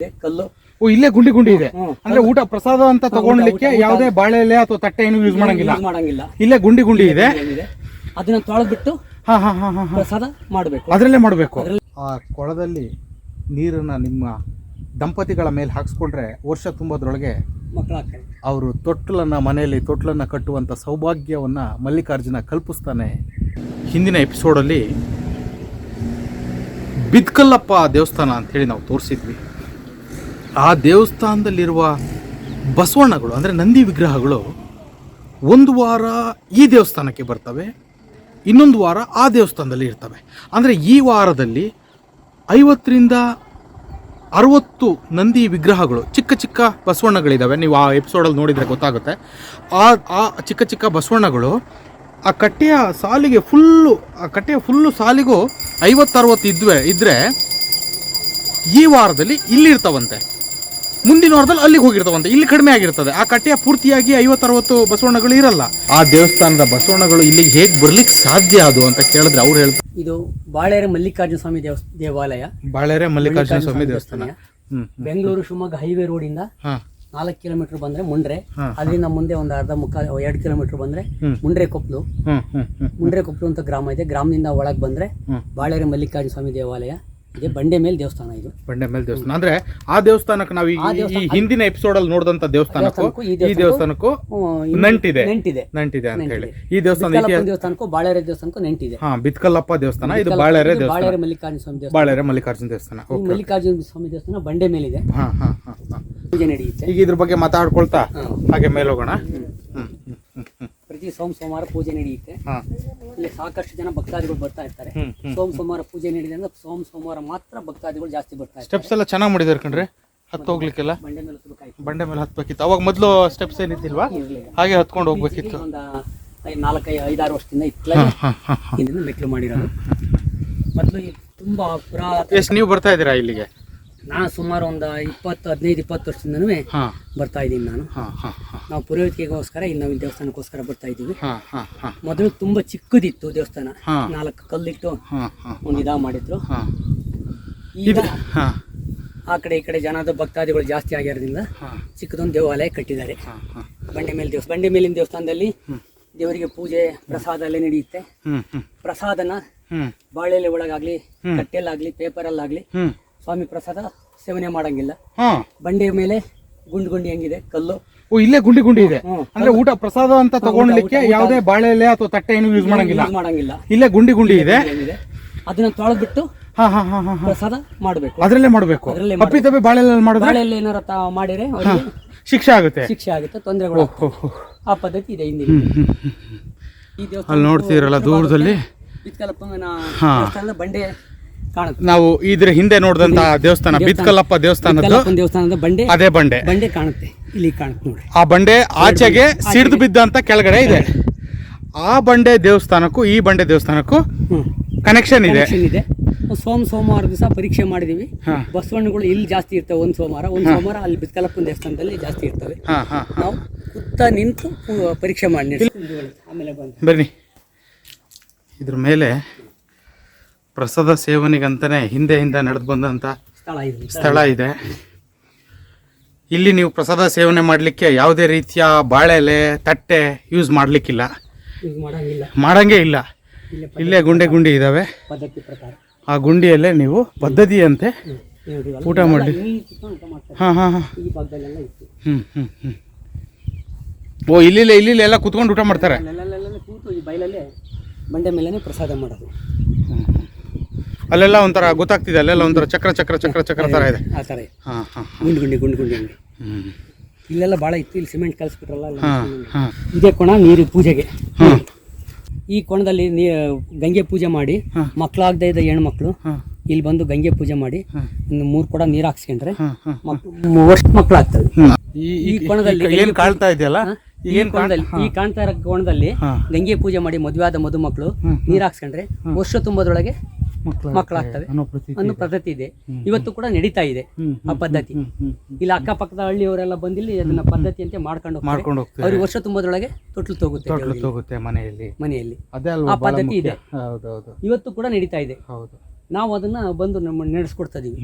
ಕಲ್ಲು. ಓ, ಇಲ್ಲೇ ಗುಂಡಿ ಗುಂಡಿ ಇದೆ. ಅಂದ್ರೆ ಊಟ ಪ್ರಸಾದ ಅಂತ ತಗೊಳ್ಲಿಕ್ಕೆ ಯಾವುದೇ ಬಾಳೆ ಎಲೆ ಅಥವಾ ತಟ್ಟೆ ಏನು ಯೂಸ್ ಮಾಡಂಗಿಲ್ಲ. ಇಲ್ಲೇ ಗುಂಡಿ ಗುಂಡಿ ಇದೆ. ಅದನ್ನ ತೊಳೆದ್ಬಿಟ್ಟು ಪ್ರಸಾದ ಮಾಡಬೇಕು, ಅದರಲ್ಲೇ ಮಾಡಬೇಕು. ಆ ಕೊಳದಲ್ಲಿ ನೀರನ್ನ ನಿಮ್ಮ ದಂಪತಿಗಳ ಮೇಲೆ ಹಾಕ್ಸ್ಕೊಂಡ್ರೆ ವರ್ಷ ತುಂಬೋದ್ರೊಳಗೆ ಮಕ್ಕಳಾಗ್ತಾರೆ. ಅವರು ಮನೆಯಲ್ಲಿ ತೊಟ್ಲನ್ನ ಕಟ್ಟುವಂಥ ಸೌಭಾಗ್ಯವನ್ನ ಮಲ್ಲಿಕಾರ್ಜುನ ಕಲ್ಪಿಸ್ತಾನೆ. ಹಿಂದಿನ ಎಪಿಸೋಡಲ್ಲಿ ಬಿದ್ಕಲ್ಲಪ್ಪ ದೇವಸ್ಥಾನ ಅಂಥೇಳಿ ನಾವು ತೋರಿಸಿದ್ವಿ. ಆ ದೇವಸ್ಥಾನದಲ್ಲಿರುವ ಬಸವಣ್ಣಗಳು ಅಂದರೆ ನಂದಿ ವಿಗ್ರಹಗಳು ಒಂದು ವಾರ ಈ ದೇವಸ್ಥಾನಕ್ಕೆ ಬರ್ತವೆ, ಇನ್ನೊಂದು ವಾರ ಆ ದೇವಸ್ಥಾನದಲ್ಲಿ ಇರ್ತವೆ. ಅಂದರೆ ಈ ವಾರದಲ್ಲಿ 50ರಿಂದ 60 ನಂದಿ ವಿಗ್ರಹಗಳು, ಚಿಕ್ಕ ಚಿಕ್ಕ ಬಸವಣ್ಣಗಳಿದ್ದಾವೆ. ನೀವು ಆ ಎಪಿಸೋಡಲ್ಲಿ ನೋಡಿದರೆ ಗೊತ್ತಾಗುತ್ತೆ. ಆ ಚಿಕ್ಕ ಚಿಕ್ಕ ಬಸವಣ್ಣಗಳು ಆ ಕಟ್ಟೆಯ ಫುಲ್ಲು ಸಾಲಿಗೂ 50-60 ಇದ್ದರೆ ಈ ವಾರದಲ್ಲಿ ಇಲ್ಲಿರ್ತಾವಂತೆ, ಮುಂದಿನ ವಾರದಲ್ಲಿ ಅಲ್ಲಿಗೆ ಹೋಗಿರ್ತಾವಂತೆ. ಇಲ್ಲಿ ಕಡಿಮೆ ಆಗಿರ್ತದೆ. ಆ ಕಟ್ಟೆಯ ಪೂರ್ತಿಯಾಗಿ 50-60 ಬಸವಣ್ಣಗಳು ಇರಲ್ಲ. ಆ ದೇವಸ್ಥಾನದ ಬಸವಣ್ಣಗಳು ಇಲ್ಲಿಗೆ ಹೇಗೆ ಬರ್ಲಿಕ್ಕೆ ಸಾಧ್ಯ ಅದು ಅಂತ ಕೇಳಿದ್ರೆ ಅವ್ರು ಹೇಳ್ತಾರೆ, ಇದು ಬಾಳೇರೆ ಮಲ್ಲಿಕಾರ್ಜುನ ಸ್ವಾಮಿ ದೇವಾಲಯ. ಬಾಳೇರೆ ಮಲ್ಲಿಕಾರ್ಜುನ ಸ್ವಾಮಿ ದೇವಸ್ಥಾನ ಬೆಂಗಳೂರು ಶಿವಮೊಗ್ಗ ಹೈವೇ ರೋಡಿಂದ 4 ಕಿಲೋಮೀಟರ್ ಬಂದ್ರೆ ಮುಂಡ್ರೆ, ಅದರಿಂದ ಮುಂದೆ ಒಂದು 2 ಕಿಲೋಮೀಟರ್ ಬಂದ್ರೆ ಮುಂಡ್ರೆ ಕೊಪ್ಪಲು ಅಂತ ಗ್ರಾಮ ಇದೆ. ಗ್ರಾಮದಿಂದ ಒಳಗೆ ಬಂದ್ರೆ ಬಾಳೇರೆ ಮಲ್ಲಿಕಾರ್ಜುನ ಸ್ವಾಮಿ ದೇವಾಲಯ ಇದೆ. ಬಂಡೆ ಮೇಲೆ ದೇವಸ್ಥಾನ. ಇದು ಬಂಡೆ ಮೇಲೆ ದೇವಸ್ಥಾನ. ಅಂದ್ರೆ ಆ ದೇವಸ್ಥಾನಕ್ಕೆ ನಾವು ಈ ಹಿಂದಿನ ಎಪಿಸೋಡ್ ಅಲ್ಲಿ ನೋಡಿದಂತ ದೇವಸ್ಥಾನಕ್ಕೂ ಈ ದೇವಸ್ಥಾನಕ್ಕೂ ನಂಟಿದೆ ಅಂತ ಹೇಳಿ. ಈ ದೇವಸ್ಥಾನಕ್ಕೂ ಬಾಳೇರೆ ದೇವಸ್ಥಾನಕ್ಕೂ ನಂಟಿದೆ. ಬಿತ್ಕಲ್ಲಪ್ಪ ದೇವಸ್ಥಾನ, ಇದು ಬಾಳೇರೆ ಮಲ್ಲಿಕಾರ್ಜುನ ಸ್ವಾಮಿ ದೇವಸ್ಥಾನ. ಬಾಳೇರೆ ಮಲ್ಲಿಕಾರ್ಜುನ ದೇವಸ್ಥಾನ. ಮಲ್ಲಿಕಾರ್ಜುನ ಸ್ವಾಮಿ ದೇವಸ್ಥಾನ ಬಂಡೆ ಮೇಲಿದೆ. ಪೂಜೆ ನಡೆಯುತ್ತೆ. ಈಗ ಇದ್ರ ಬಗ್ಗೆ ಮಾತಾಡ್ಕೊಳ್ತಾ ಹಾಗೆ ಮೇಲೆ ಹೋಗೋಣ. ಪ್ರತಿ ಸೋಮವಾರ ಪೂಜೆ ನಡೆಯುತ್ತೆ. ಇಲ್ಲಿ ಸಾಕಷ್ಟು ಜನ ಭಕ್ತಾದಿಗಳು ಬರ್ತಾ ಇರ್ತಾರೆ. ಸೋಮವಾರ ಪೂಜೆ ನಡೆಯುತ್ತೆ ಅಂದ್ರೆ ಸೋಮವಾರ ಮಾತ್ರ ಭಕ್ತಾದಿಗಳು ಜಾಸ್ತಿ ಬರ್ತಾ ಇರ್ತಾರೆ. ಸ್ಟೆಪ್ಸ್ ಎಲ್ಲ ಚೆನ್ನಾಗಿ ಮಾಡಿದಾರೆ ಕಣ್ರಿ. ಹತ್ತು ಹೋಗ್ಲಿಕ್ಕೆಲ್ಲ ಬಂಡೆ ಮೇಲೆ ಹತ್ಬೇಕಿತ್ತು. ಅವಾಗ ಮೊದಲು ಸ್ಟೆಪ್ಸ್ ಏನಿತ್ತಿಲ್ವಾ, ಹಾಗೆ ಹತ್ಕೊಂಡು ಹೋಗ್ಬೇಕಿತ್ತು. ಒಂದು 4-5-6 ವರ್ಷದಿಂದ ಇದನ್ನ ಮೆಟ್ಲು ಮಾಡಿರೋದು. ಮೊದಲು ತುಂಬಾ ಪುರಾತನ. ಎಷ್ಟು ನೀವು ಬರ್ತಾ ಇದ್ದೀರಾ ಇಲ್ಲಿಗೆ? ನಾನು ಸುಮಾರು ಒಂದು 15-20 ವರ್ಷದಿಂದನೂ ಬರ್ತಾ ಇದ್ದೀನಿ. ನಾವು ಪುರೋಹಿತಿಗೋಸ್ಕರ ಇಲ್ಲಿ ನಾವು ದೇವಸ್ಥಾನಕ್ಕೋಸ್ಕರ ಬರ್ತಾ ಇದ್ದೀವಿ. ಮೊದಲು ತುಂಬಾ ಚಿಕ್ಕದಿತ್ತು ದೇವಸ್ಥಾನ. 4 ಕಲ್ಲಿಟ್ಟು ಒಂದು ಮಾಡಿದ್ರು. ಈಗ ಆ ಕಡೆ ಈ ಕಡೆ ಜನದ ಭಕ್ತಾದಿಗಳು ಜಾಸ್ತಿ ಆಗಿರೋದ್ರಿಂದ ಚಿಕ್ಕದೊಂದು ದೇವಾಲಯ ಕಟ್ಟಿದ್ದಾರೆ. ಬಂಡೆ ಮೇಲಿನ ದೇವಸ್ಥಾನದಲ್ಲಿ ದೇವರಿಗೆ ಪೂಜೆ ಪ್ರಸಾದ ಎಲ್ಲ ನಡೆಯುತ್ತೆ. ಪ್ರಸಾದನ ಬಾಳೆಲೆ ಒಳಗಾಗ್ಲಿ, ಕಟ್ಟೆಲ್ಲಾಗ್ಲಿ, ಪೇಪರಲ್ಲಾಗ್ಲಿ ಸ್ವಾಮಿ ಪ್ರಸಾದ ಸೇವನೆ ಮಾಡಂಗಿಲ್ಲ. ಬಂಡೆ ಮೇಲೆ ಗುಂಡಿ ಹೆಂಗಿದೆ ಕಲ್ಲು. ಓ, ಇಲ್ಲೇ ಗುಂಡಿ ಇದೆ. ಅಂದ್ರೆ ಊಟ ಪ್ರಸಾದ ಅಂತ ತಗೊಳ್ಲಿಕ್ಕೆ ಯಾವುದೇ ಬಾಳೆ ಎಲೆ ಅಥವಾ ತಟ್ಟೆ ಏನು ಯೂಸ್ ಮಾಡಂಗಿಲ್ಲ. ಇಲ್ಲೇ ಗುಂಡಿ ಇದೆ. ಅದನ್ನ ತೊಳೆದ್ಬಿಟ್ಟು ಪ್ರಸಾದ ಮಾಡಬೇಕು, ಅದರಲ್ಲೇ ಮಾಡಬೇಕು. ಅಪ್ಪಿ ಬಾಳೆ ಎಲೆ ಬಾಳೆಲೆ ಏನಾರ ಮಾಡಿದ್ರೆ ಶಿಕ್ಷೆ ಆಗುತ್ತೆ, ತೊಂದರೆಗಳು. ಆ ಪದ್ಧತಿ ಇದೆ ಹಿಂದೆ. ಈ ದೇವಸ್ಥಾನ ನೋಡ್ತೀರಲ್ಲ ದೂರದಲ್ಲಿ ಬಂಡೆ ಕಾಣುತ್ತೆ. ನಾವು ಇದ್ರ ಹಿಂದೆ ನೋಡಿದಂತ ದೇವಸ್ಥಾನ ಬಿತ್ಕಲ್ಲಪ್ಪ ದೇವಸ್ಥಾನದ ಬಂಡೆ, ಅದೇ ಬಂಡೆ ಕಾಣುತ್ತೆ. ಇಲ್ಲಿ ಕಾಣುತ್ತೆ ನೋಡಿ. ಆ ಬಂಡೆ ಆಚೆಗೆ ಸಿಡಿದು ಬಿದ್ದಂತ ಕೆಳಗಡೆ ಇದೆ. ಆ ಬಂಡೆ ದೇವಸ್ಥಾನಕ್ಕೂ ಈ ಬಂಡೆ ದೇವಸ್ಥಾನಕ್ಕೂ ಕನೆಕ್ಷನ್ ಇದೆ. ಸೋಮವಾರ ದಿವಸ ಪರೀಕ್ಷೆ ಮಾಡಿದೀವಿ. ಬಸವಣ್ಣಗಳು ಇಲ್ಲಿ ಜಾಸ್ತಿ ಇರ್ತವೆ. ಒಂದು ಸೋಮವಾರ ಅಲ್ಲಿ ಬಿತ್ಕಲ್ಲಪ್ಪನ ದೇವಸ್ಥಾನದಲ್ಲಿ ಜಾಸ್ತಿ ಇರ್ತವೆ. ನಾವು ಕುತ್ತ ನಿಂತು ಪರೀಕ್ಷೆ ಮಾಡಿ ಆಮೇಲೆ ಬನ್ನಿ. ಇದ್ರ ಮೇಲೆ ಪ್ರಸಾದ ಸೇವನೆಗಂತಾನೆ ಹಿಂದೆ ನಡೆದು ಬಂದಂಥ ಸ್ಥಳ ಇದೆ. ಇಲ್ಲಿ ನೀವು ಪ್ರಸಾದ ಸೇವನೆ ಮಾಡಲಿಕ್ಕೆ ಯಾವುದೇ ರೀತಿಯ ಬಾಳೆ ಎಲೆ, ತಟ್ಟೆ ಯೂಸ್ ಮಾಡಲಿಕ್ಕಿಲ್ಲ, ಮಾಡಂಗೇ ಇಲ್ಲ. ಇಲ್ಲೇ ಗುಂಡಿ ಇದ್ದಾವೆ. ಆ ಗುಂಡಿಯಲ್ಲೇ ನೀವು ಪದ್ಧತಿಯಂತೆ ಊಟ ಮಾಡಿ. ಓ, ಇಲ್ಲಿ ಎಲ್ಲ ಕುತ್ಕೊಂಡು ಊಟ ಮಾಡ್ತಾರೆ. ಬಂಡೆ ಮೇಲೆ ಪ್ರಸಾದ ಮಾಡೋದು. ಅಲ್ಲೆಲ್ಲ ಒಂಥರ ಗೊತ್ತಾಗ್ತಿದೆ. ಅಲ್ಲೆಲ್ಲ ಒಂಥರ ಚಕ್ರ ತರ ಇದೆ. ಆ ಥರ ಗುಂಡಿ ಇಲ್ಲೆಲ್ಲ ಭಾಳ ಇತ್ತು. ಇಲ್ಲಿ ಸಿಮೆಂಟ್ ಕಲಿಸ್ಬಿಟ್ರಲ್ಲ. ಇದೇ ಕೋಣ ನೀರು ಪೂಜೆಗೆ. ಈ ಕೋಣದಲ್ಲಿ ಗಂಗೆ ಪೂಜೆ ಮಾಡಿ ಮಕ್ಕಳಾಗದೇ ಇದ್ದ ಹೆಣ್ಮಕ್ಳು ಇಲ್ಲಿ ಬಂದು ಗಂಗೆ ಪೂಜೆ ಮಾಡಿ 3 ಕೊಡ ನೀರು ಹಾಕ್ಸ್ಕೊಂಡ್ರೆ ಅಷ್ಟು ಮಕ್ಕಳಾಗ್ತವೆ. ಈ ಕೋಣದಲ್ಲಿ ಏನು ಕಾಣ್ತಾ ಇದೆಯಲ್ಲ, ಈ ಕಾಣ್ತಾ ಇರೋ ಕೋಣದಲ್ಲಿ ಗಂಗೆ ಪೂಜೆ ಮಾಡಿ ಮದುವೆ ಆದ ಮಧುಮಕ್ಕಳು ನೀರು ಹಾಕ್ಸ್ಕೊಂಡ್ರೆ ವರ್ಷ ತುಂಬದ್ರೊಳಗೆ ಮಕ್ಕಳಾಗ್ತವೆ ಅನ್ನೋ ಪದ್ಧತಿ ಇದೆ. ಇವತ್ತು ಕೂಡ ನಡೀತಾ ಇದೆ ಆ ಪದ್ಧತಿ. ಇಲ್ಲಿ ಅಕ್ಕಪಕ್ಕದ ಹಳ್ಳಿಯವರೆಲ್ಲ ಬಂದಿಲ್ಲಿ ಅದನ್ನ ಪದ್ಧತಿ ಅಂತ ಮಾಡ್ಕೊಂಡು ಅವ್ರಿಗೆ ವರ್ಷ ತುಂಬದ್ರೊಳಗೆ ತೊಟ್ಲು ತೋಗುತ್ತೆ ಮನೆಯಲ್ಲಿ. ಆ ಪದ್ಧತಿ ಇದೆ. ಇವತ್ತು ಕೂಡ ನಡೀತಾ ಇದೆ. ನಾವು ಅದನ್ನ ಬಂದು ನಡೆಸ್ಕೊಡ್ತಾ ಇದೀವಿ.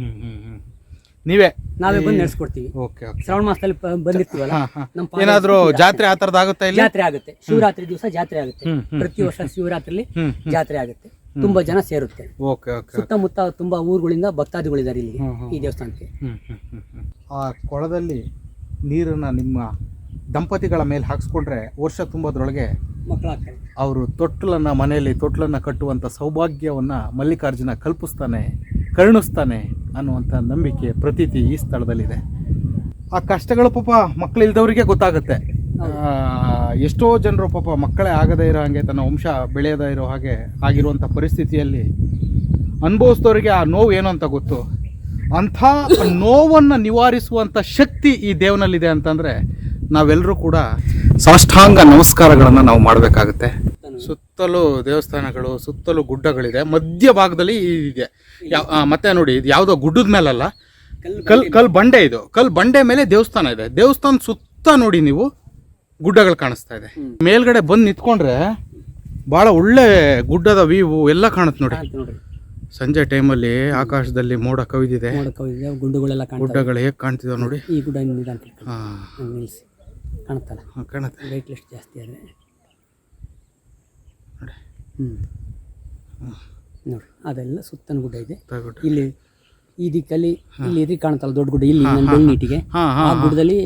ನೀವೇ ನಾವೇ ಬಂದು ನಡೆಸ್ಕೊಡ್ತೀವಿ. Okay okay. ಶ್ರಾವಣ ಮಾಸದಲ್ಲಿ ಬಂದಿರ್ತೀವಲ್ಲ, ನಮ್ಮ ಏನಾದ್ರು ಜಾತ್ರೆ ಆ ಥರದ್ದು ಆಗುತ್ತಾ ಇಲ್ಲಿ? ಜಾತ್ರೆ ಆಗುತ್ತೆ, ಶಿವರಾತ್ರಿ ದಿವಸ ಜಾತ್ರೆ ಆಗುತ್ತೆ. ಪ್ರತಿ ವರ್ಷ ಶಿವರಾತ್ರಿಲಿ ಜಾತ್ರೆ ಆಗುತ್ತೆ, ತುಂಬಾ ಜನ ಸೇರುತ್ತೆ. Okay okay. ಸುತ್ತಮುತ್ತ ತುಂಬಾ ಊರುಗಳಿಂದ ಭಕ್ತಾದಿಗಳಿದ್ದಾರೆ ಇಲ್ಲಿ ಈ ದೇವಸ್ಥಾನಕ್ಕೆ. ಆ ಕೊಳದಲ್ಲಿ ನೀರನ್ನ ನಿಮ್ಮ ದಂಪತಿಗಳ ಮೇಲೆ ಹಾಕ್ಸ್ಕೊಂಡ್ರೆ ವರ್ಷ ತುಂಬದ್ರೊಳಗೆ ಮಕ್ಕಳಾಗ್ತಾರೆ. ಅವರು ಮನೆಯಲ್ಲಿ ತೊಟ್ಲನ್ನು ಕಟ್ಟುವಂಥ ಸೌಭಾಗ್ಯವನ್ನು ಮಲ್ಲಿಕಾರ್ಜುನ ಕಲ್ಪಿಸ್ತಾನೆ, ಕರುಣಿಸ್ತಾನೆ ಅನ್ನುವಂಥ ನಂಬಿಕೆ, ಪ್ರತೀತಿ ಈ ಸ್ಥಳದಲ್ಲಿದೆ. ಆ ಕಷ್ಟಗಳು ಪಾಪ ಮಕ್ಕಳಿಲ್ದವರಿಗೆ ಗೊತ್ತಾಗುತ್ತೆ. ಎಷ್ಟೋ ಜನರು ಪಾಪ ಮಕ್ಕಳೇ ಆಗದೇ ಇರೋ ಹಾಗೆ, ತನ್ನ ವಂಶ ಬೆಳೆಯದೇ ಇರೋ ಹಾಗೆ ಆಗಿರುವಂಥ ಪರಿಸ್ಥಿತಿಯಲ್ಲಿ ಅನುಭವಿಸಿದವರಿಗೆ ಆ ನೋವು ಏನು ಅಂತ ಗೊತ್ತು. ಅಂಥ ನೋವನ್ನು ನಿವಾರಿಸುವಂಥ ಶಕ್ತಿ ಈ ದೇವನಲ್ಲಿದೆ ಅಂತಂದರೆ ನಾವೆಲ್ಲರೂ ಕೂಡ ಸಾಷ್ಟಾಂಗ ನಮಸ್ಕಾರಗಳನ್ನು ನಾವು ಮಾಡಬೇಕಾಗುತ್ತೆ. ಸುತ್ತಲೂ ದೇವಸ್ಥಾನಗಳು, ಸುತ್ತಲೂ ಗುಡ್ಡಗಳಿದೆ, ಮಧ್ಯ ಭಾಗದಲ್ಲಿ ಇದೆ. ಮತ್ತೆ ನೋಡಿ, ಇದು ಯಾವುದೋ ಗುಡ್ಡದ ಮೇಲಲ್ಲ, ಕಲ್ ಬಂಡೆ. ಇದು ಕಲ್ ಬಂಡೆ ಮೇಲೆ ದೇವಸ್ಥಾನ ಇದೆ. ದೇವಸ್ಥಾನ ಸುತ್ತ ನೋಡಿ ನೀವು ಗುಡ್ಡಗಳು ಕಾಣಿಸ್ತಾ ಇದೆ. ಮೇಲ್ಗಡೆ ಬಂದು ನಿಂತ್ಕೊಂಡ್ರೆ ಭಾಳ ಒಳ್ಳೆ ಗುಡ್ಡದ ವ್ಯೂ ಎಲ್ಲ ಕಾಣುತ್ತೆ ನೋಡಿ. ಸಂಜೆ ಟೈಮಲ್ಲಿ ಆಕಾಶದಲ್ಲಿ ಮೋಡ ಕವಿದಿದೆ, ಗುಡ್ಡಗಳು ಹೇಗೆ ಕಾಣ್ತಿದಾವೆ ನೋಡಿ. ಈ ಗುಡ್ಡ ಕಾಣುತ್ತಲ್ಲ, ಕಾಣುತ್ತೆ. ವೆಯ್ಟ್ ಲಿಸ್ಟ್ ಜಾಸ್ತಿ ಆದರೆ ನೋಡಿ, ಅದೆಲ್ಲ ಸುತ್ತನ ಗುಡ್ಡ ಇದೆ. ಇಲ್ಲಿ ಈ ದಿಕ್ಕಲ್ಲಿ ಇಲ್ಲಿ ಎದುರು ಕಾಣುತ್ತಲ್ಲ ದೊಡ್ಡ ಗುಡ್ಡ, ಇಲ್ಲಿ ಬೆಳ್ನೀಟಿಗೆ ಆ ಗುಡ್ಡದಲ್ಲಿ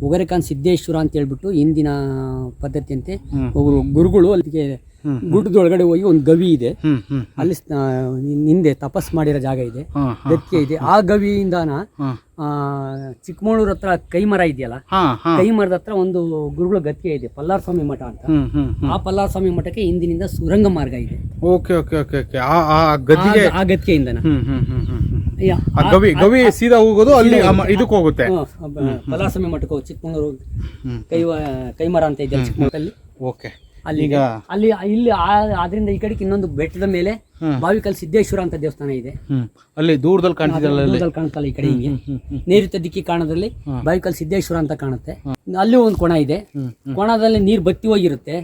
ಉಗರೆಖಾನ್ ಸಿದ್ದೇಶ್ವರ ಅಂತ ಹೇಳ್ಬಿಟ್ಟು ಹಿಂದಿನ ಪದ್ಧತಿಯಂತೆ ಒಬ್ಬರು ಗುರುಗಳು ಅಲ್ಲಿಗೆ ಗುಡ್ಡದೊಳಗಡೆ ಹೋಗಿ ಒಂದು ಗವಿ ಇದೆ, ಅಲ್ಲಿ ಹಿಂದೆ ತಪಸ್ ಮಾಡಿರೋ ಜಾಗ ಇದೆ, ಗದ್ಗೆ ಇದೆ. ಆ ಗವಿಯಿಂದಾನ ಚಿಕ್ಕಮಗಳೂರು ಹತ್ರ ಕೈಮರ ಇದೆಯಲ್ಲ, ಕೈಮರದ ಹತ್ರ ಒಂದು ಗುರುಗಳ ಗದ್ಗೆ ಇದೆ, ಪಲ್ಲಾರ ಸ್ವಾಮಿ ಮಠ ಅಂತ. ಆ ಪಲ್ಲಾರ ಸ್ವಾಮಿ ಮಠಕ್ಕೆ ಹಿಂದಿನಿಂದ ಸುರಂಗ ಮಾರ್ಗ ಇದೆ. ಆ ಗದ್ಗೆಯಿಂದನ ಗವಿ ಸೀದಾ ಹೋಗೋದು ಅಲ್ಲಿ ಇದಕ್ಕೆ ಹೋಗುತ್ತೆ, ಪಲ್ಲಾರ ಸ್ವಾಮಿ ಮಠಕ್ಕೆ ಹೋಗಿ ಚಿಕ್ಕಮಗಳೂರು ಕೈಮರ ಅಂತ ಇದೆ ಚಿಕ್ಕಮಗಳೂರಲ್ಲಿ. ಓಕೆ. ಅಲ್ಲಿ ಇಲ್ಲಿ ಆದ್ರಿಂದ ಈ ಕಡೆಗೆ ಇನ್ನೊಂದು ಬೆಟ್ಟದ ಮೇಲೆ ಬಾವಿಕಲ್ ಸಿದ್ದೇಶ್ವರ ಅಂತ ದೇವಸ್ಥಾನ ಇದೆ. ಅಲ್ಲಿ ದೂರದಲ್ಲಿ ಕಾಣುತ್ತಲ್ಲ, ಈ ಕಡೆ ಹಿಂಗೆ ನೈಋತ್ಯ ದಿಕ್ಕಿ ಕಾಣದಲ್ಲಿ ಬಾವಿಕಲ್ ಸಿದ್ದೇಶ್ವರ ಅಂತ ಕಾಣುತ್ತೆ. ಅಲ್ಲಿ ಒಂದು ಕೊಣ ಇದೆ, ಕೊಣದಲ್ಲಿ ನೀರು ಬತ್ತಿ ಹೋಗಿರುತ್ತೆ.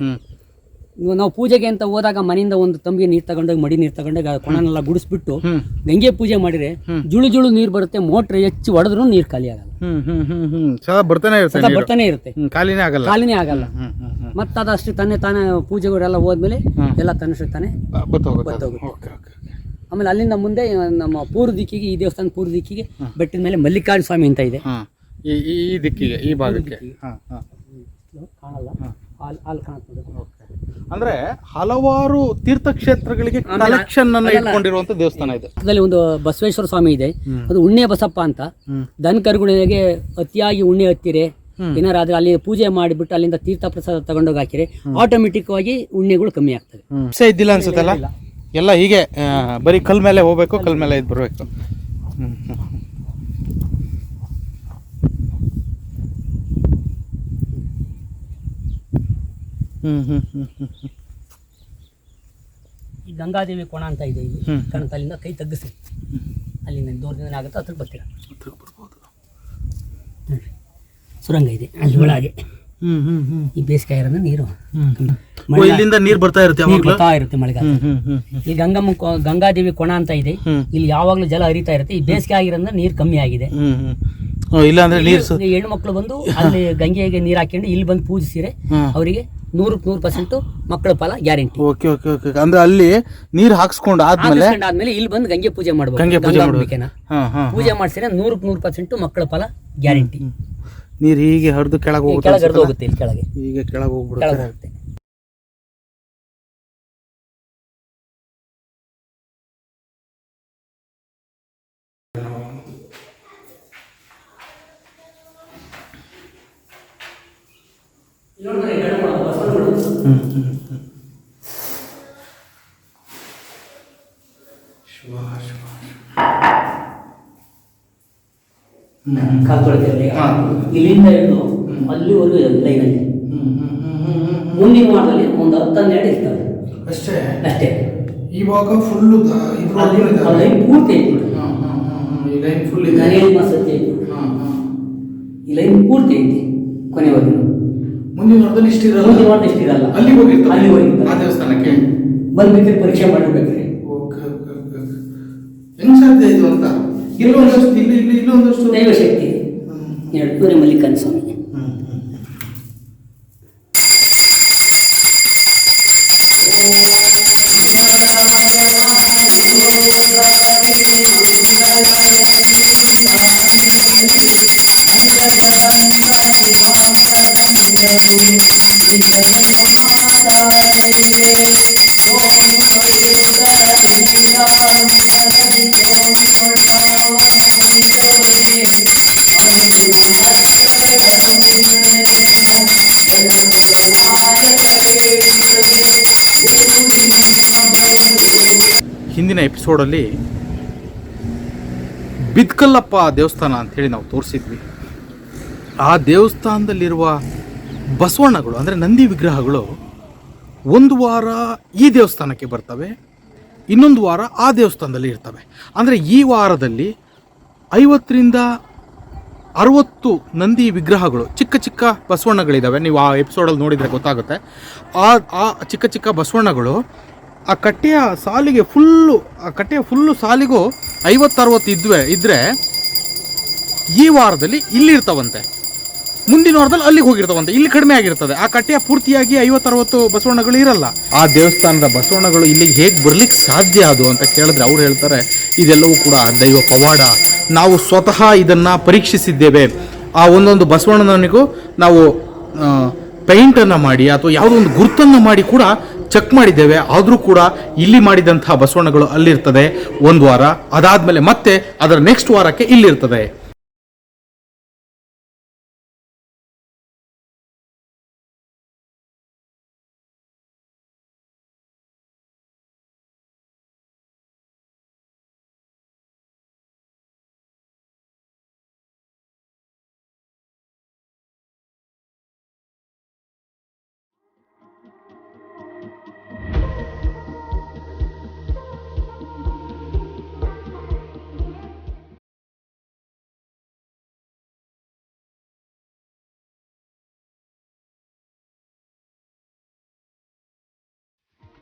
ನಾವು ಪೂಜೆಗೆ ಅಂತ ಹೋದಾಗ ಮನೆಯಿಂದ ಒಂದು ತಂಬಿಗೆ ನೀರು ತಗೊಂಡಾಗ, ಮಡಿ ನೀರು ತಗೊಂಡಾಗ ಕೊಣನೆಲ್ಲ ಗುಡಿಸ್ಬಿಟ್ಟು ಗಂಗೆ ಪೂಜೆ ಮಾಡಿದ್ರೆ ಜುಳು ಜುಳು ನೀರು ಬರುತ್ತೆ. ಮೋಟ್ರ್ ಹೆಚ್ಚಿ ಹೊಡೆದ್ರು ನೀರು ಖಾಲಿ ಆಗಲ್ಲ, ಬರ್ತಾನೆ ಇರುತ್ತೆ, ಖಾಲಿನೇ ಆಗಲ್ಲ. ಮತ್ತೆ ಅದಷ್ಟು ತಾನೇ ಪೂಜೆಗಳೆಲ್ಲ ಹೋದ್ಮೇಲೆ ಎಲ್ಲ ತನ್ನಷ್ಟು ತಾನೇ ಬತ್ತೋಗುತ್ತೆ. ಆಮೇಲೆ ಅಲ್ಲಿಂದ ಮುಂದೆ ನಮ್ಮ ಪೂರ್ವ ದಿಕ್ಕಿಗೆ, ಈ ದೇವಸ್ಥಾನ ಪೂರ್ವ ದಿಕ್ಕಿಗೆ ಬೆಟ್ಟದ ಮೇಲೆ ಮಲ್ಲಿಕಾರ್ಜುನ ಸ್ವಾಮಿ ಅಂತ ಇದೆ. ಈ ದಿಕ್ಕಿಗೆ, ಈ ಭಾಗಕ್ಕೆ ಕಾಣಲ್ಲ, ಅಲ್ಲಿ ಕಾಣುತ್ತದೆ. ಅಂದ್ರೆ ಹಲವಾರು ತೀರ್ಥಕ್ಷೇತ್ರಗಳಿಗೆ ಕಲೆಕ್ಷನ್ ಅನ್ನು ಇಟ್ಕೊಂಡಿರುವಂತ ದೇವಸ್ಥಾನ ಇದೆ. ಅದರಲ್ಲಿ ಒಂದು ಬಸವೇಶ್ವರ ಸ್ವಾಮಿ ಇದೆ, ಅದು ಉಣ್ಣೆ ಬಸಪ್ಪ ಅಂತ. ದನ ಕರುಗಳಿಗೆ ಅತಿಯಾಗಿ ಉಣ್ಣೆ ಹತ್ತಿರೆ ಏನಾರಾದ್ರೆ ಅಲ್ಲಿ ಪೂಜೆ ಮಾಡಿಬಿಟ್ಟು ಅಲ್ಲಿಂದ ತೀರ್ಥ ಪ್ರಸಾದ ತಗೊಂಡೋಗಿ ಹಾಕಿರೆ ಆಟೋಮೆಟಿಕ್ ಆಗಿ ಉಣ್ಣೆಗಳು ಕಮ್ಮಿ ಆಗ್ತವೆ. ಇದ್ದಿಲ್ಲ ಅನ್ಸುತ್ತಲ್ಲ, ಎಲ್ಲ ಹೀಗೆ ಬರೀ ಕಲ್ ಮೇಲೆ ಹೋಗ್ಬೇಕು, ಕಲ್ ಮೇಲೆ ಇದು ಬರಬೇಕು. ಈ ಗಂಗಾದೇವಿ ಕೋಣ ಅಂತ ಇದೆ, ಇಲ್ಲಿ ಕಾಣುತ್ತೆ. ಅಲ್ಲಿಂದ ಕೈ ತಗ್ಗಿಸಿ, ಅಲ್ಲಿಂದ ದೂರದಿಂದ ಆಗುತ್ತೆ, ಹತ್ರ ಬರ್ತೀರಾ. ಸುರಂಗ ಇದೆ ಅಲ್ಲಿ ಒಳಗೆ. ಈ ಬೇಸಿಗೆ ಇರೋದು ನೀರು ಇಲ್ಲಿಂದ ನೀರು ಬರ್ತಾ ಇರುತ್ತೆ ಮಳೆಗಾಲ. ಈ ಗಂಗಾದೇವಿ ಕೋಣ ಅಂತ ಇದೆ, ಇಲ್ಲಿ ಯಾವಾಗ್ಲೂ ಜಲ ಹರಿತಾ ಇರುತ್ತೆ. ಈ ಬೇಸಿಗೆ ಆಗಿರೋದ್ರಿಂದ ನೀರು ಕಮ್ಮಿ ಆಗಿದೆ. ಹೆಣ್ಣು ಮಕ್ಕಳು ಬಂದು ಅಲ್ಲಿ ಗಂಗೆಗೆ ನೀರು ಹಾಕೊಂಡು ಇಲ್ಲಿ ಬಂದು ಪೂಜಿಸಿರೆ ಅವರಿಗೆ 100% ಮಕ್ಕಳ ಫಲ ಗ್ಯಾರಂಟಿ. ಅಂದ್ರೆ ಅಲ್ಲಿ ನೀರು ಹಾಕ್ಸ್ಕೊಂಡು ಆದ್ಮೇಲೆ ಇಲ್ಲಿ ಬಂದು ಗಂಗೆ ಪೂಜೆ ಮಾಡಬೇಕು. ಪೂಜೆ ಮಾಡಿಸಿದ್ರೆ 100% ಮಕ್ಕಳ ಫಲ ಗ್ಯಾರಂಟಿ. ನೀರು ಹೀಗೆ ಹರಿದು ಕೆಳಗೆ ಹೋಗುತ್ತೆ, ಇಲ್ಲಿ ಕೆಳಗೆ ಹೀಗೆ ಕೆಳಗೆ ಹೋಗ್ಬಿಡುತ್ತೆ. ಇಲ್ಲಿಂದ ಹಿಡಿದು ಅಲ್ಲಿವರೆಗೂ ಲೈನಲ್ಲಿ ಮುಂದಿನ ವಾರದಲ್ಲಿ ಒಂದು 10-12 ಇರ್ತವೆ ಅಷ್ಟೇ. ಇವಾಗ ಫುಲ್ ಲೈನ್ ಪೂರ್ತಿ ಐತಿ, ಈ ಲೈನ್ ಪೂರ್ತಿ ಐತಿ ಕೊನೆವರೆಗೂ. ಮುಂದಿನ ವಾರದಲ್ಲಿ ಇಷ್ಟಿರಲ್ಲ, ಅಲ್ಲಿ ಹೋಗಿರ್ತಾರೆ ಆ ದೇವಸ್ಥಾನಕ್ಕೆ ಬಂದ್ಬೇಕ್ರಿ, ಪರೀಕ್ಷೆ ಮಾಡಿರ್ಬೇಕ್ರಿ. ಹೆಂಗ್ ಸಾಧ್ಯ ಇದು ಅಂತ ಇಲ್ಲೊಂದಷ್ಟು ದೈವಶಕ್ತಿ ಎಡೂರೆ ಮಲ್ಲಿಕಾರ್ಜುನ ಸ್ವಾಮಿ. ಹಿಂದಿನ ಎಪಿಸೋಡಲ್ಲಿ ಬಿದ್ಕಲ್ಲಪ್ಪ ದೇವಸ್ಥಾನ ಅಂಥೇಳಿ ನಾವು ತೋರಿಸಿದ್ವಿ. ಆ ದೇವಸ್ಥಾನದಲ್ಲಿರುವ ಬಸವಣ್ಣಗಳು ಅಂದರೆ ನಂದಿ ವಿಗ್ರಹಗಳು ಒಂದು ವಾರ ಈ ದೇವಸ್ಥಾನಕ್ಕೆ ಬರ್ತವೆ, ಇನ್ನೊಂದು ವಾರ ಆ ದೇವಸ್ಥಾನದಲ್ಲಿ ಇರ್ತವೆ. ಅಂದರೆ ಈ ವಾರದಲ್ಲಿ 50ರಿಂದ 60 ನಂದಿ ವಿಗ್ರಹಗಳು, ಚಿಕ್ಕ ಚಿಕ್ಕ ಬಸವಣ್ಣಗಳಿದ್ದಾವೆ. ನೀವು ಆ ಎಪಿಸೋಡಲ್ಲಿ ನೋಡಿದರೆ ಗೊತ್ತಾಗುತ್ತೆ. ಆ ಚಿಕ್ಕ ಚಿಕ್ಕ ಬಸವಣ್ಣಗಳು ಆ ಕಟ್ಟೆಯ ಫುಲ್ಲು ಸಾಲಿಗೂ 50-60 ಇದ್ದರೆ ಈ ವಾರದಲ್ಲಿ ಇಲ್ಲಿರ್ತಾವಂತೆ, ಮುಂದಿನ ವಾರದಲ್ಲಿ ಅಲ್ಲಿಗೆ ಹೋಗಿರ್ತಾವಂತೆ. ಇಲ್ಲಿ ಕಡಿಮೆ ಆಗಿರ್ತದೆ. ಆ ಕಟ್ಟೆಯ ಪೂರ್ತಿಯಾಗಿ 50-60 ಬಸವಣ್ಣಗಳು ಇರಲ್ಲ. ಆ ದೇವಸ್ಥಾನದ ಬಸವಣ್ಣಗಳು ಇಲ್ಲಿಗೆ ಹೇಗೆ ಬರ್ಲಿಕ್ಕೆ ಸಾಧ್ಯ ಅದು ಅಂತ ಕೇಳಿದ್ರೆ ಅವ್ರು ಹೇಳ್ತಾರೆ, ಇದೆಲ್ಲವೂ ಕೂಡ ದೈವ ಪವಾಡ. ನಾವು ಸ್ವತಃ ಇದನ್ನು ಪರೀಕ್ಷಿಸಿದ್ದೇವೆ. ಆ ಒಂದೊಂದು ಬಸವಣ್ಣನಿಗೂ ನಾವು ಪೇಂಟನ್ನು ಮಾಡಿ ಅಥವಾ ಯಾವುದೋ ಒಂದು ಗುರುತನ್ನು ಮಾಡಿ ಕೂಡ ಚೆಕ್ ಮಾಡಿದ್ದೇವೆ. ಆದರೂ ಕೂಡ ಇಲ್ಲಿ ಮಾಡಿದಂಥ ಬಸವಣ್ಣಗಳು ಅಲ್ಲಿರ್ತದೆ ಒಂದು ವಾರ, ಅದಾದಮೇಲೆ ಮತ್ತೆ ಅದರ ನೆಕ್ಸ್ಟ್ ವಾರಕ್ಕೆ ಇಲ್ಲಿರ್ತದೆ.